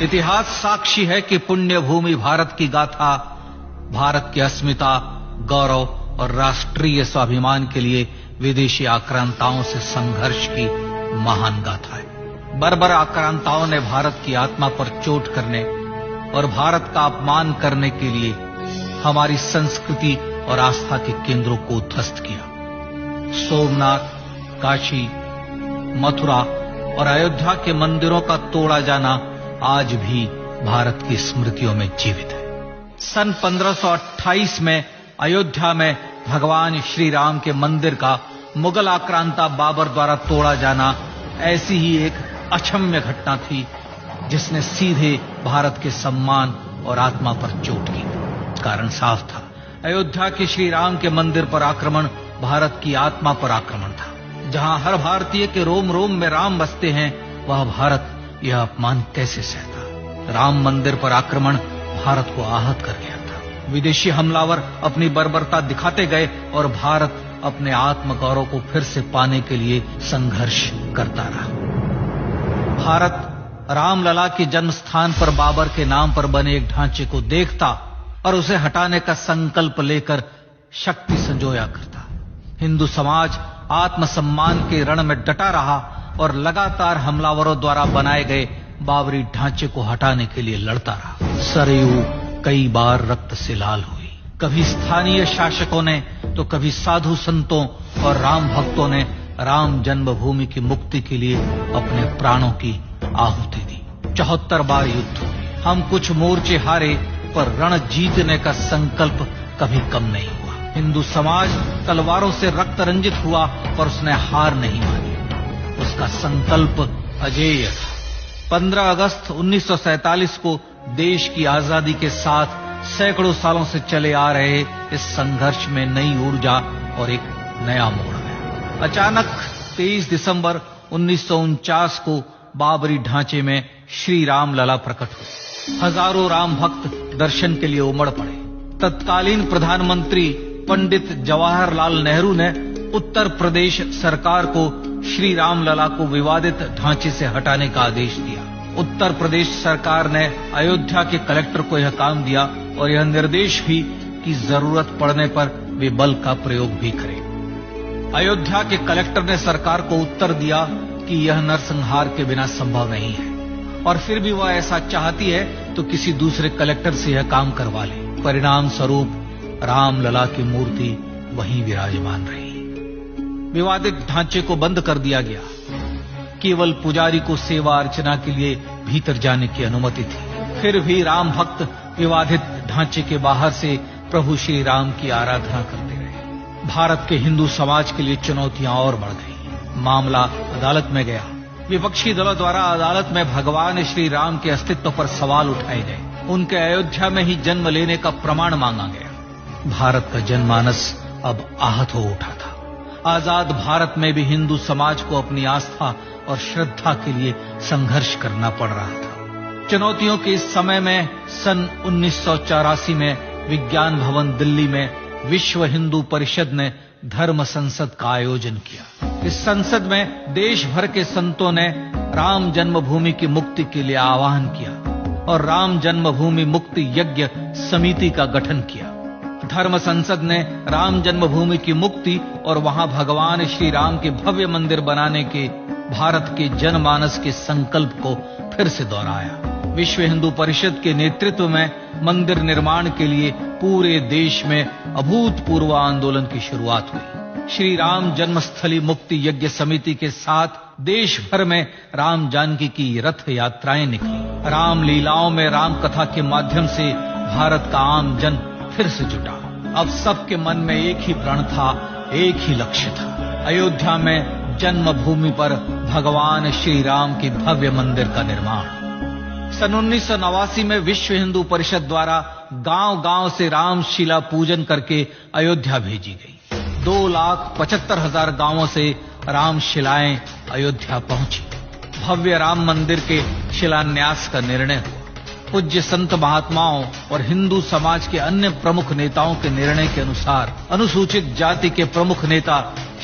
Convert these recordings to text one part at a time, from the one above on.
इतिहास साक्षी है कि पुण्य भूमि भारत की गाथा भारत की अस्मिता, गौरव और राष्ट्रीय स्वाभिमान के लिए विदेशी आक्रांताओं से संघर्ष की महान गाथा है। बर्बर आक्रांताओं ने भारत की आत्मा पर चोट करने और भारत का अपमान करने के लिए हमारी संस्कृति और आस्था के केंद्रों को ध्वस्त किया। सोमनाथ, काशी, मथुरा और अयोध्या के मंदिरों का तोड़ा जाना आज भी भारत की स्मृतियों में जीवित है। सन 1528 में अयोध्या में भगवान श्री राम के मंदिर का मुगल आक्रांता बाबर द्वारा तोड़ा जाना ऐसी ही एक अक्षम्य घटना थी जिसने सीधे भारत के सम्मान और आत्मा पर चोट की। कारण साफ था, अयोध्या के श्री राम के मंदिर पर आक्रमण भारत की आत्मा पर आक्रमण था। जहां हर भारतीय के रोम रोम में राम बसते हैं, वह भारत यह अपमान कैसे सहता। राम मंदिर पर आक्रमण भारत को आहत कर गया था। विदेशी हमलावर अपनी बर्बरता दिखाते गए और भारत अपने आत्मगौरव को फिर से पाने के लिए संघर्ष करता रहा। भारत रामलला के जन्म स्थान पर बाबर के नाम पर बने एक ढांचे को देखता और उसे हटाने का संकल्प लेकर शक्ति संजोया करता। हिंदू समाज आत्मसम्मान के रण में डटा रहा और लगातार हमलावरों द्वारा बनाए गए बाबरी ढांचे को हटाने के लिए लड़ता रहा। सरयू कई बार रक्त से लाल हुई। कभी स्थानीय शासकों ने तो कभी साधु संतों और राम भक्तों ने राम जन्मभूमि की मुक्ति के लिए अपने प्राणों की आहुति दी। 74 बार युद्ध हुए। हम कुछ मोर्चे हारे, पर रण जीतने का संकल्प कभी कम नहीं हुआ। हिंदू समाज तलवारों से रक्त रंजित हुआ, पर उसने हार नहीं मानी। उसका संकल्प अजेय था। 15 अगस्त 1947 को देश की आजादी के साथ सैकड़ों सालों से चले आ रहे इस संघर्ष में नई ऊर्जा और एक नया मोड़ आया। अचानक 23 दिसंबर 1949 को बाबरी ढांचे में श्री राम लला प्रकट हुए। हजारों राम भक्त दर्शन के लिए उमड़ पड़े। तत्कालीन प्रधानमंत्री पंडित जवाहरलाल नेहरू ने उत्तर प्रदेश सरकार को श्री राम लला को विवादित ढांचे से हटाने का आदेश दिया। उत्तर प्रदेश सरकार ने अयोध्या के कलेक्टर को यह काम दिया और यह निर्देश भी कि जरूरत पड़ने पर वे बल का प्रयोग भी करें। अयोध्या के कलेक्टर ने सरकार को उत्तर दिया कि यह नरसंहार के बिना संभव नहीं है और फिर भी वह ऐसा चाहती है तो किसी दूसरे कलेक्टर से यह काम करवा ले। परिणाम स्वरूप रामलला की मूर्ति वहीं विराजमान रही। विवादित ढांचे को बंद कर दिया गया। केवल पुजारी को सेवा अर्चना के लिए भीतर जाने की अनुमति थी। फिर भी राम भक्त विवादित ढांचे के बाहर से प्रभु श्री राम की आराधना करते रहे। भारत के हिंदू समाज के लिए चुनौतियां और बढ़ गई। मामला अदालत में गया। विपक्षी दलों द्वारा अदालत में भगवान श्री राम के अस्तित्व पर सवाल उठाए गए। उनके अयोध्या में ही जन्म लेने का प्रमाण मांगा गया। भारत का जनमानस अब आहत हो उठा था। आजाद भारत में भी हिंदू समाज को अपनी आस्था और श्रद्धा के लिए संघर्ष करना पड़ रहा था। चुनौतियों के इस समय में सन 1984 में विज्ञान भवन दिल्ली में विश्व हिंदू परिषद ने धर्म संसद का आयोजन किया। इस संसद में देश भर के संतों ने राम जन्मभूमि की मुक्ति के लिए आह्वान किया और राम जन्मभूमि मुक्ति यज्ञ समिति का गठन किया। धर्म संसद ने राम जन्मभूमि की मुक्ति और वहां भगवान श्री राम के भव्य मंदिर बनाने के भारत के जनमानस के संकल्प को फिर से दोहराया। विश्व हिंदू परिषद के नेतृत्व में मंदिर निर्माण के लिए पूरे देश में अभूतपूर्व आंदोलन की शुरुआत हुई। श्री राम जन्मस्थली मुक्ति यज्ञ समिति के साथ देश भर में राम जानकी की रथ यात्राएं निकली। राम लीलाओं में राम कथा के माध्यम से भारत का आम जन फिर से जुटा। अब सबके मन में एक ही प्रण था, एक ही लक्ष्य था। अयोध्या में जन्मभूमि पर भगवान श्री राम के भव्य मंदिर का निर्माण। सन 1989 में विश्व हिंदू परिषद द्वारा गांव-गांव से रामशिला पूजन करके अयोध्या भेजी गई। 2,75,000 गांवों से रामशिलाएं अयोध्या पहुंची। भव्य राम मंदिर के शिलान्यास का निर्णय हुआ। पूज्य संत महात्माओं और हिंदू समाज के अन्य प्रमुख नेताओं के निर्णय के अनुसार अनुसूचित जाति के प्रमुख नेता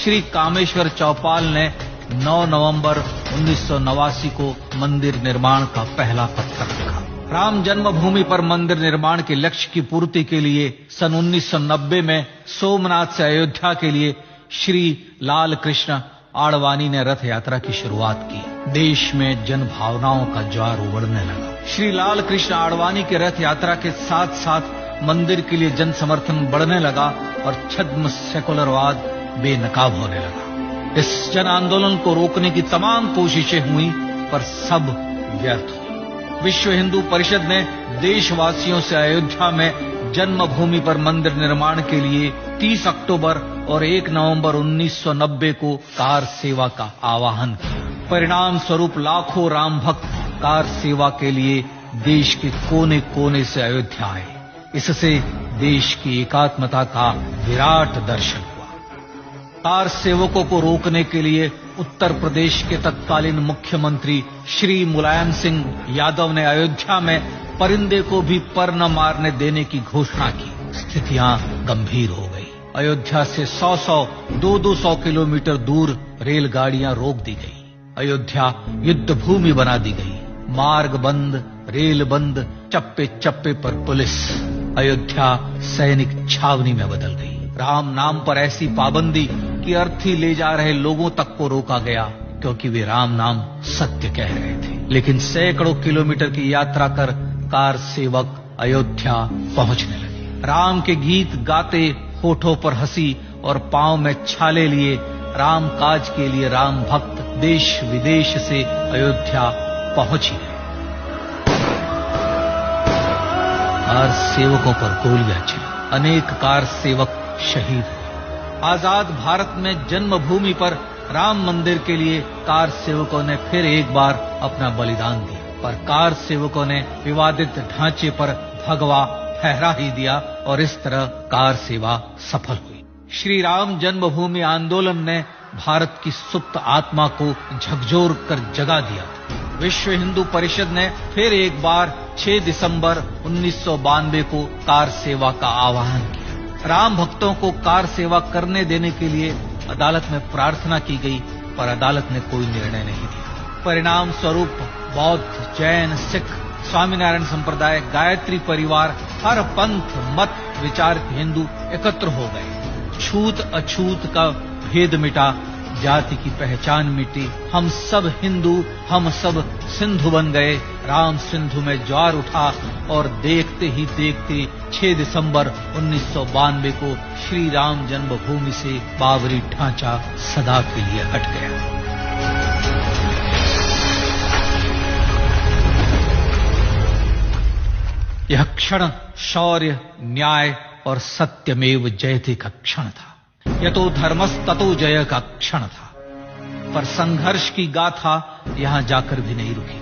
श्री कामेश्वर चौपाल ने 9 नवंबर 1989 को मंदिर निर्माण का पहला पत्थर रखा। राम जन्मभूमि पर मंदिर निर्माण के लक्ष्य की पूर्ति के लिए सन 1990 में सोमनाथ से अयोध्या के लिए श्री लाल कृष्ण आडवाणी ने रथ यात्रा की शुरुआत की। देश में जन भावनाओं का ज्वार उमड़ने लगा। श्री लाल कृष्ण आडवाणी के रथ यात्रा के साथ साथ मंदिर के लिए जन समर्थन बढ़ने लगा और छद्म सेकुलरवाद बेनकाब होने लगा। इस जन आंदोलन को रोकने की तमाम कोशिशें हुई, पर सब व्यर्थ हुई। विश्व हिंदू परिषद ने देशवासियों से अयोध्या में जन्मभूमि पर मंदिर निर्माण के लिए 30 अक्टूबर और 1 नवंबर 1990 को कार सेवा का आह्वान किया। परिणाम स्वरूप लाखों राम भक्त कार सेवा के लिए देश के कोने कोने से अयोध्या आए। इससे देश की एकात्मता का विराट दर्शन हुआ। कार सेवकों को रोकने के लिए उत्तर प्रदेश के तत्कालीन मुख्यमंत्री श्री मुलायम सिंह यादव ने अयोध्या में परिंदे को भी पर न मारने देने की घोषणा की। स्थितियां गंभीर हो गई। अयोध्या से 100-100, 200 किलोमीटर दूर रेलगाड़ियां रोक दी गई। अयोध्या युद्ध भूमि बना दी गई। मार्ग बंद, रेल बंद, चप्पे चप्पे पर पुलिस। अयोध्या सैनिक छावनी में बदल गई। राम नाम पर ऐसी पाबंदी कि अर्थी ले जा रहे लोगों तक को रोका गया, क्योंकि वे राम नाम सत्य कह रहे थे। लेकिन सैकड़ों किलोमीटर की यात्रा कर कार सेवक अयोध्या पहुंचने लगे। राम के गीत गाते, होठों पर हंसी और पांव में छाले लिए राम काज के लिए राम भक्त देश विदेश से अयोध्या पहुंच ही गए। कार सेवकों पर गोलियां चली। अनेक कार सेवक शहीद हुए। आजाद भारत में जन्मभूमि पर राम मंदिर के लिए कार सेवकों ने फिर एक बार अपना बलिदान दिया, पर कार सेवकों ने विवादित ढांचे पर भगवा फहरा ही दिया और इस तरह कार सेवा सफल हुई। श्री राम जन्मभूमि आंदोलन ने भारत की सुप्त आत्मा को झकझोर कर जगा दिया। विश्व हिंदू परिषद ने फिर एक बार 6 दिसंबर 1992 को कार सेवा का आह्वान किया। राम भक्तों को कार सेवा करने देने के लिए अदालत में प्रार्थना की गई, पर अदालत ने कोई निर्णय नहीं दिया। परिणाम स्वरूप बौद्ध, जैन, सिख, स्वामीनारायण संप्रदाय, गायत्री परिवार, हर पंथ, मत, विचार के हिंदू एकत्र हो गए। छूत अछूत का भेद मिटा, जाति की पहचान मिटी। हम सब हिंदू, हम सब सिंधु बन गए। राम सिंधु में ज्वार उठा और देखते ही देखते 6 दिसंबर 1992 को श्री राम जन्मभूमि से बाबरी ढांचा सदा के लिए हट गया। यह क्षण शौर्य, न्याय और सत्यमेव जयते का क्षण था। यतो धर्मस्ततो जय का क्षण था। पर संघर्ष की गाथा यहां जाकर भी नहीं रुकी।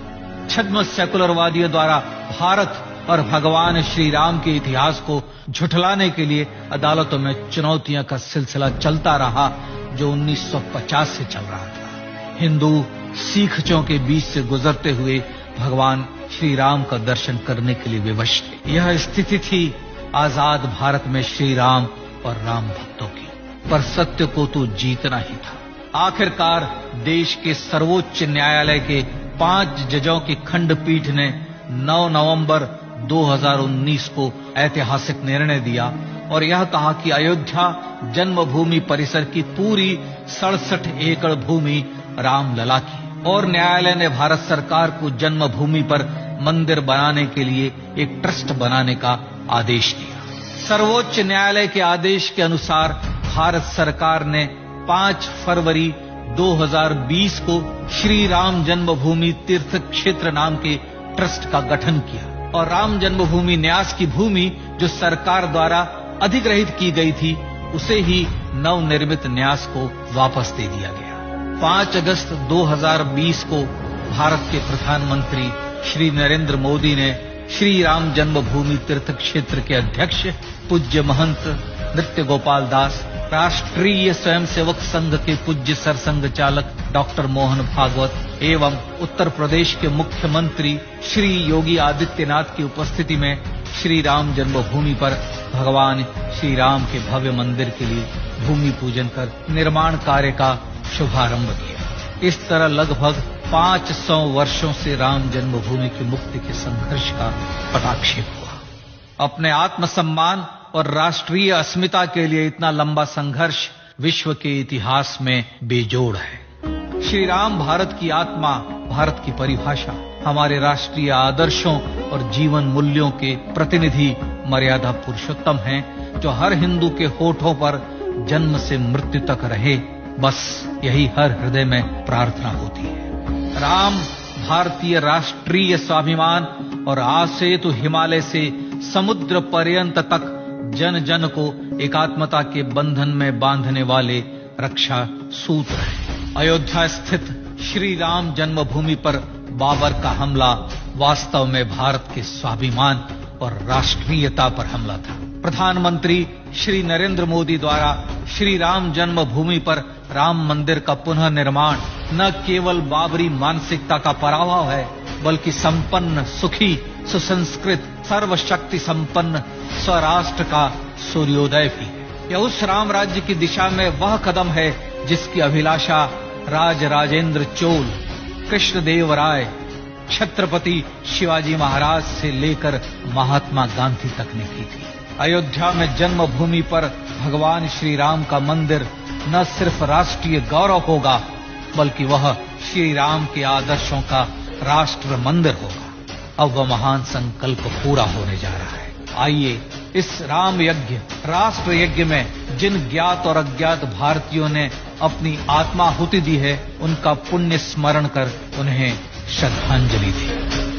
छद्म सेकुलरवादियों द्वारा भारत और भगवान श्री राम के इतिहास को झुठलाने के लिए अदालतों में चुनौतियों का सिलसिला चलता रहा, जो 1950 से चल रहा था। हिंदू सिखों के बीच से गुजरते हुए भगवान श्री राम का दर्शन करने के लिए विवश थे। यह स्थिति थी आजाद भारत में श्री राम और राम भक्तों की। पर सत्य को तो जीतना ही था। आखिरकार देश के सर्वोच्च न्यायालय के 5 जजों की खंडपीठ ने 9 नवंबर 2019 को ऐतिहासिक निर्णय दिया और यह कहा कि अयोध्या जन्मभूमि परिसर की पूरी 67 एकड़ भूमि रामलला की। और न्यायालय ने भारत सरकार को जन्मभूमि पर मंदिर बनाने के लिए एक ट्रस्ट बनाने का आदेश दिया। सर्वोच्च न्यायालय के आदेश के अनुसार भारत सरकार ने 5 फरवरी 2020 को श्री राम जन्मभूमि तीर्थ क्षेत्र नाम के ट्रस्ट का गठन किया और राम जन्मभूमि न्यास की भूमि जो सरकार द्वारा अधिग्रहित की गई थी, उसे ही नवनिर्मित न्यास को वापस दे दिया गया। 5 अगस्त 2020 को भारत के प्रधानमंत्री श्री नरेंद्र मोदी ने श्री राम जन्मभूमि तीर्थ क्षेत्र के अध्यक्ष पूज्य महंत नृत्य गोपाल दास, राष्ट्रीय स्वयंसेवक संघ के पूज्य सरसंघ चालक डॉक्टर मोहन भागवत एवं उत्तर प्रदेश के मुख्यमंत्री श्री योगी आदित्यनाथ की उपस्थिति में श्री राम जन्मभूमि पर भगवान श्री राम के भव्य मंदिर के लिए भूमि पूजन कर निर्माण कार्य का शुभारंभ किया। इस तरह लगभग 500 वर्षों से राम जन्मभूमि की मुक्ति के संघर्ष का पटाक्षेप हुआ। अपने आत्मसम्मान और राष्ट्रीय अस्मिता के लिए इतना लंबा संघर्ष विश्व के इतिहास में बेजोड़ है। श्री राम भारत की आत्मा, भारत की परिभाषा, हमारे राष्ट्रीय आदर्शों और जीवन मूल्यों के प्रतिनिधि मर्यादा पुरुषोत्तम हैं, जो हर हिंदू के होठों पर जन्म से मृत्यु तक रहे, बस यही हर हृदय में प्रार्थना होती है। राम भारतीय राष्ट्रीय स्वाभिमान और आसेतु हिमालय से समुद्र पर्यंत तक जन जन को एकात्मता के बंधन में बांधने वाले रक्षा सूत्र है। अयोध्या स्थित श्री राम जन्मभूमि पर बाबर का हमला वास्तव में भारत के स्वाभिमान और राष्ट्रीयता पर हमला था। प्रधानमंत्री श्री नरेंद्र मोदी द्वारा श्री राम जन्मभूमि पर राम मंदिर का पुनः निर्माण न केवल बाबरी मानसिकता का पराभव है, बल्कि संपन्न, सुखी, सुसंस्कृत, सर्वशक्ति संपन्न स्वराष्ट्र का सूर्योदय भी है। यह उस राम राज्य की दिशा में वह कदम है जिसकी अभिलाषा राजेंद्र चोल, कृष्णदेव राय, छत्रपति शिवाजी महाराज से लेकर महात्मा गांधी तक ने की थी। अयोध्या में जन्मभूमि पर भगवान श्री राम का मंदिर न सिर्फ राष्ट्रीय गौरव होगा, बल्कि वह श्री राम के आदर्शों का राष्ट्र मंदिर होगा। अब वह महान संकल्प पूरा होने जा रहा है। आइए इस राम यज्ञ, राष्ट्र यज्ञ में जिन ज्ञात और अज्ञात भारतीयों ने अपनी आत्माहुति दी है, उनका पुण्य स्मरण कर उन्हें श्रद्धांजलि दी।